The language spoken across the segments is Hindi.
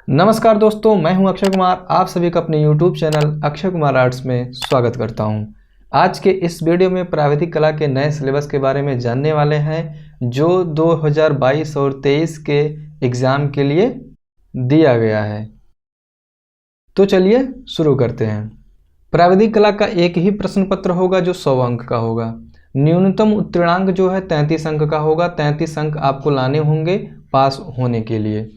नमस्कार दोस्तों, मैं हूं अक्षय कुमार। आप सभी का अपने YouTube channel Akshay Kumar arts में स्वागत करता हूं। आज के इस वीडियो में प्राविधिक कला के नए सिलेबस के बारे में जानने वाले हैं जो 2022 और 23 के एग्ज़ाम के लिए दिया गया है। तो चलिए शुरू करते हैं। प्राविधिक कला का एक ही प्रश्न पत्र होगा जो 100 अंक का होगा। न्यूनतम उत्तीर्णांक जो है 33 अंक का होगा। 33 अंक आपको लाने होंगे पास होने के लिए।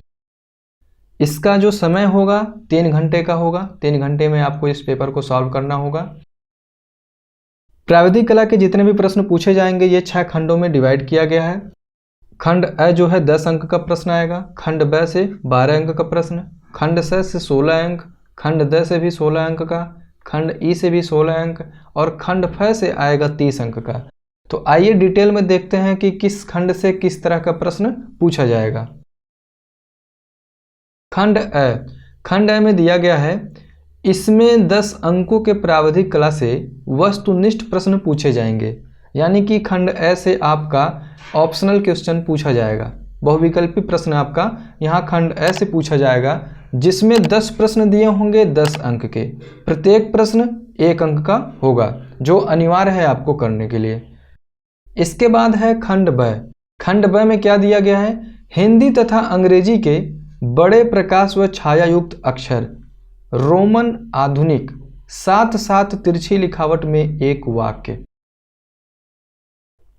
इसका जो समय होगा 3 घंटे का होगा। 3 घंटे में आपको इस पेपर को सॉल्व करना होगा। प्राविधिक कला के जितने भी प्रश्न पूछे जाएंगे ये 6 खंडों में डिवाइड किया गया है। खंड अ जो है 10 अंक का प्रश्न आएगा। खंड ब से 12 अंक का प्रश्न। खंड स से 16 अंक। खंड द से भी 16 अंक का। खंड ई से भी 16 अंक और खंड फ से आएगा 30 अंक का। तो आइए डिटेल में देखते हैं कि किस खंड से किस तरह का प्रश्न पूछा जाएगा। खंड अ। खंड अ में दिया गया है, इसमें 10 अंकों के प्राविधिक कला से वस्तुनिष्ठ प्रश्न पूछे जाएंगे। यानी कि खंड अ से आपका ऑप्शनल क्वेश्चन पूछा जाएगा। बहुविकल्पी प्रश्न आपका यहाँ खंड अ से पूछा जाएगा, जिसमें 10 प्रश्न दिए होंगे 10 अंक के। प्रत्येक प्रश्न 1 अंक का होगा जो अनिवार्य है आपको करने के लिए। इसके बाद है खंड ब। खंड ब में क्या दिया गया है, हिंदी तथा अंग्रेजी के बड़े प्रकाश व छाया युक्त अक्षर, रोमन आधुनिक, साथ साथ तिरछी लिखावट में एक वाक्य।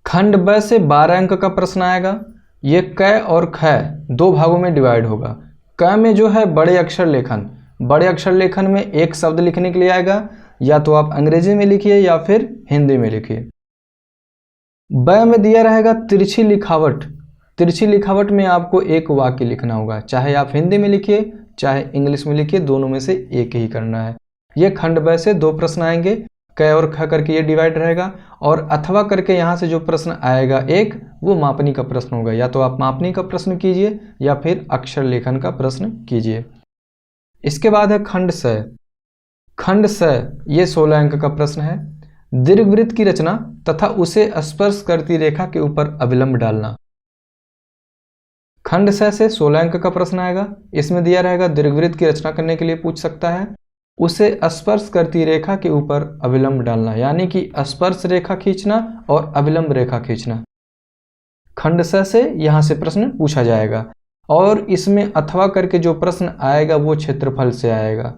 खंड ब से 12 अंक का प्रश्न आएगा। ये क और ख 2 भागों में डिवाइड होगा। क में जो है बड़े अक्षर लेखन। बड़े अक्षर लेखन में एक शब्द लिखने के लिए आएगा, या तो आप अंग्रेजी में लिखिए या फिर हिंदी में लिखिए। ब में दिया रहेगा तिरछी लिखावट। तिरछी लिखावट में आपको एक वाक्य लिखना होगा, चाहे आप हिंदी में लिखिए चाहे इंग्लिश में लिखिए, दोनों में से एक ही करना है। ये खंड ब से 2 प्रश्न आएंगे। क और ख करके ये डिवाइड रहेगा और अथवा करके यहाँ से जो प्रश्न आएगा एक, वो मापनी का प्रश्न होगा। या तो आप मापनी का प्रश्न कीजिए या फिर अक्षर लेखन का प्रश्न कीजिए। इसके बाद है खंड स। खंड स ये 16 अंक का प्रश्न है। दीर्घवृत्त की रचना तथा उसे स्पर्श करती रेखा के ऊपर अविलंब डालना। खंड स से 16 अंक का प्रश्न आएगा। इसमें दिया रहेगा दीर्घवृत्त की रचना करने के लिए पूछ सकता है, उसे स्पर्श करती रेखा के ऊपर अविलंब डालना। यानी कि स्पर्श रेखा खींचना और अविलंब रेखा खींचना। खंड स से यहाँ से प्रश्न पूछा जाएगा और इसमें अथवा करके जो प्रश्न आएगा वो क्षेत्रफल से आएगा।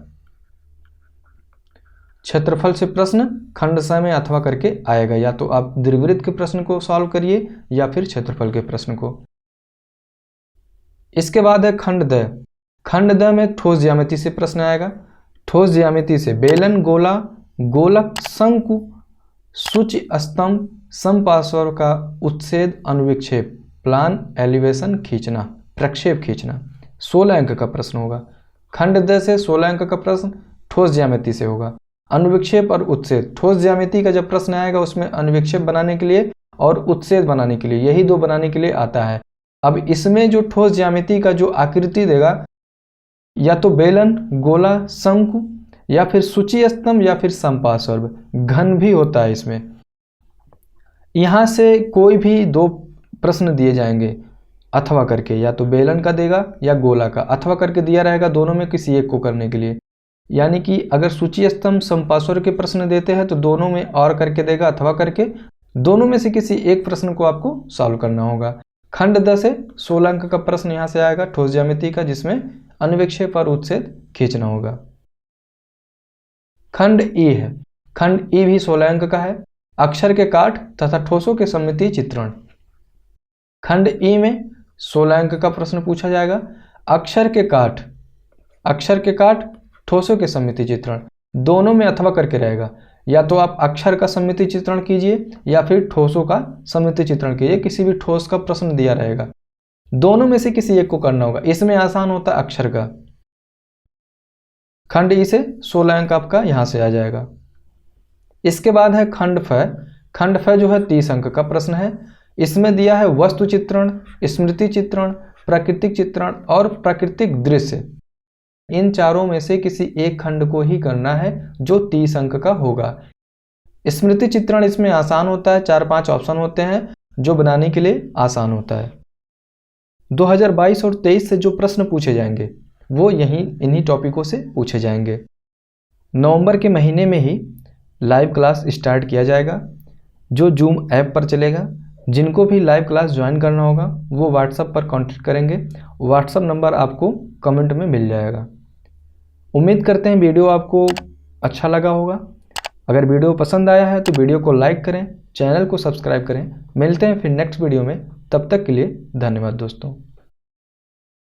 क्षेत्रफल से प्रश्न खंड स में अथवा करके आएगा। या तो आप दीर्घवृत्त के प्रश्न को सॉल्व करिए या फिर क्षेत्रफल के प्रश्न को। इसके बाद है खंड द। खंड द में ठोस ज्यामिति से प्रश्न आएगा। ठोस ज्यामिति से बेलन, गोला, गोलक, शंकु, सूची, स्तंभ, समपार्श्व का उत्छेद, अनुविक्षेप, प्लान, एलिवेशन खींचना, प्रक्षेप खींचना। 16 अंक का प्रश्न होगा। खंड द से 16 अंक का प्रश्न ठोस ज्यामिति से होगा। अनुविक्षेप और उत्छेद, ठोस ज्यामिति का जब प्रश्न आएगा उसमें अनुविक्षेप बनाने के लिए और उत्छेद बनाने के लिए, यही 2 बनाने के लिए आता है। अब इसमें जो ठोस ज्यामिति का जो आकृति देगा, या तो बेलन, गोला, शंकु, या फिर सूची, स्तंभ, या फिर समपार्श्व, घन भी होता है इसमें। यहाँ से कोई भी 2 प्रश्न दिए जाएंगे अथवा करके, या तो बेलन का देगा या गोला का। अथवा करके दिया रहेगा, दोनों में किसी एक को करने के लिए। यानी कि अगर सूची, स्तंभ, समपार्श्व के प्रश्न देते हैं तो दोनों में और करके देगा अथवा करके। दोनों में से किसी एक प्रश्न को आपको सॉल्व करना होगा। खंड द से 16 अंक का प्रश्न यहाँ से आएगा ठोस ज्यामिति का, जिसमें अनुविक्षेप और उत्छेद खींचना होगा। खंड ई है। खंड ई भी 16 अंक का है। अक्षर के काट तथा ठोसों के सममितीय चित्रण। खंड ई में 16 अंक का प्रश्न पूछा जाएगा। अक्षर के काट, ठोसों के सममितीय चित्रण, दोनों में अथवा करके रहेगा। या तो आप अक्षर का सममितीय चित्रण कीजिए या फिर ठोसों का सममितीय चित्रण कीजिए। किसी भी ठोस का प्रश्न दिया रहेगा, दोनों में से किसी एक को करना होगा। इसमें आसान होता है अक्षर का। खंड ई से 16 अंक आपका यहां से आ जाएगा। इसके बाद है खंड फ। खंड फ जो है 30 अंक का प्रश्न है। इसमें दिया है वस्तु चित्रण, स्मृति चित्रण, प्राकृतिक चित्रण और प्राकृतिक दृश्य। इन चारों में से किसी एक खंड को ही करना है जो 30 अंक का होगा। स्मृति चित्रण इसमें आसान होता है, 4-5 ऑप्शन होते हैं जो बनाने के लिए आसान होता है। 2022 और 23 से जो प्रश्न पूछे जाएंगे वो इन्हीं टॉपिकों से पूछे जाएंगे। नवंबर के महीने में ही लाइव क्लास स्टार्ट किया जाएगा जो जूम ऐप पर चलेगा। जिनको भी लाइव क्लास ज्वाइन करना होगा वो व्हाट्सएप पर कांटेक्ट करेंगे। व्हाट्सएप नंबर आपको कमेंट में मिल जाएगा। उम्मीद करते हैं वीडियो आपको अच्छा लगा होगा। अगर वीडियो पसंद आया है तो वीडियो को लाइक करें, चैनल को सब्सक्राइब करें। मिलते हैं फिर नेक्स्ट वीडियो में, तब तक के लिए धन्यवाद दोस्तों।